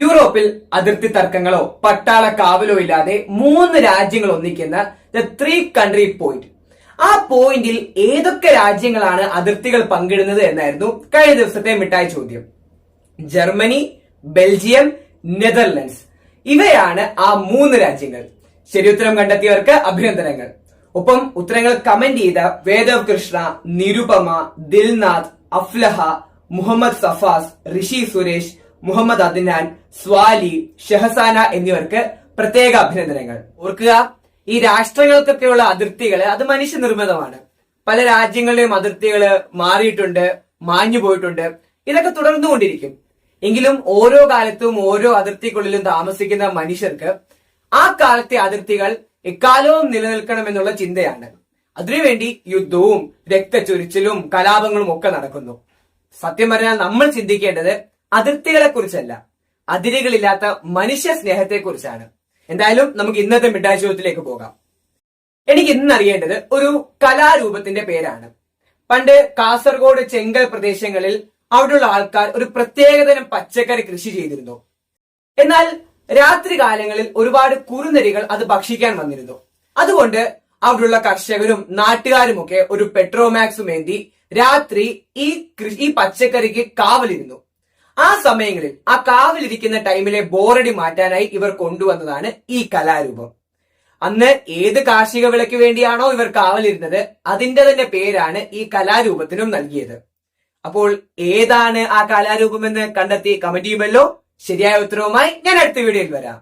യൂറോപ്പിൽ അതിർത്തി തർക്കങ്ങളോ പട്ടാള കാവലോ ഇല്ലാതെ 3 രാജ്യങ്ങൾ ഒന്നിക്കുന്ന ദ 3 കൺട്രി പോയിന്റ്. ആ പോയിന്റിൽ ഏതൊക്കെ രാജ്യങ്ങളാണ് അതിർത്തികൾ പങ്കിടുന്നത് എന്നായിരുന്നു കഴിഞ്ഞ ദിവസത്തെ മിഠായി ചോദ്യം. ജർമ്മനി, ബെൽജിയം, നെതർലൻഡ്സ് ഇവയാണ് ആ 3 രാജ്യങ്ങൾ. ശരിയുത്തരം കണ്ടെത്തിയവർക്ക് അഭിനന്ദനങ്ങൾ. ഒപ്പം ഉത്തരങ്ങൾ കമന്റ് ചെയ്ത വേദവ് കൃഷ്ണ, നിരുപമ, ദിൽനാഥ്, അഫ്ലഹ, മുഹമ്മദ് സഫാസ്, ഋഷി സുരേഷ്, മുഹമ്മദ് അദ്നാൻ, സ്വാലി, ഷഹസാന എന്നിവർക്ക് പ്രത്യേക അഭിനന്ദനങ്ങൾ. ഓർക്കുക, ഈ രാഷ്ട്രങ്ങൾക്കൊക്കെയുള്ള അതിർത്തികൾ അത് മനുഷ്യനിർമ്മിതമാണ്. പല രാജ്യങ്ങളുടെയും അതിർത്തികൾ മാറിയിട്ടുണ്ട്, മാഞ്ഞു പോയിട്ടുണ്ട്. ഇതൊക്കെ തുടർന്നുകൊണ്ടിരിക്കും. എങ്കിലും ഓരോ കാലത്തും ഓരോ അതിർത്തിക്കുള്ളിലും താമസിക്കുന്ന മനുഷ്യർക്ക് ആ കാലത്തെ അതിർത്തികൾ എക്കാലവും നിലനിൽക്കണമെന്നുള്ള ചിന്തയാണ്. അതിനുവേണ്ടി യുദ്ധവും രക്തച്ചൊരിച്ചിലും കലാപങ്ങളും ഒക്കെ നടക്കുന്നു. സത്യം പറഞ്ഞാൽ നമ്മൾ ചിന്തിക്കേണ്ടത് അതിർത്തികളെ കുറിച്ചല്ല, അതിരുകളില്ലാത്ത മനുഷ്യ സ്നേഹത്തെ കുറിച്ചാണ്. എന്തായാലും നമുക്ക് ഇന്നത്തെ മിഠായി ചോദ്യത്തിലേക്ക് പോകാം. എനിക്ക് ഇന്ന് അറിയേണ്ടത് ഒരു കലാരൂപത്തിന്റെ പേരാണ്. പണ്ട് കാസർഗോഡ്, ചെങ്കൽ പ്രദേശങ്ങളിൽ അവിടെയുള്ള ആൾക്കാർ ഒരു പ്രത്യേകതരം പച്ചക്കറി കൃഷി ചെയ്തിരുന്നു. എന്നാൽ രാത്രി കാലങ്ങളിൽ ഒരുപാട് കുറുനരികൾ അത് ഭക്ഷിക്കാൻ വന്നിരുന്നു. അതുകൊണ്ട് അവിടെയുള്ള കർഷകരും നാട്ടുകാരുമൊക്കെ ഒരു പെട്രോമാക്സും ഏന്തി രാത്രി ഈ പച്ചക്കറിക്ക് കാവലിരുന്നു. ആ സമയങ്ങളിൽ ആ കാവലിരിക്കുന്ന ടൈമിലെ ബോറടി മാറ്റാനായി ഇവർ കൊണ്ടുവന്നതാണ് ഈ കലാരൂപം. അന്ന് ഏത് കാർഷിക വിളയ്ക്ക് വേണ്ടിയാണോ ഇവർ കാവലിരുന്നത് അതിന്റെ തന്നെ പേരാണ് ഈ കലാരൂപത്തിനും നൽകിയത്. അപ്പോൾ ഏതാണ് ആ കലാരൂപം എന്ന് കണ്ടെത്തി കമന്റ് ചെയ്യുമല്ലോ. ശരിയായ ഉത്തരവുമായി ഞാൻ അടുത്ത വീഡിയോയിൽ വരാം.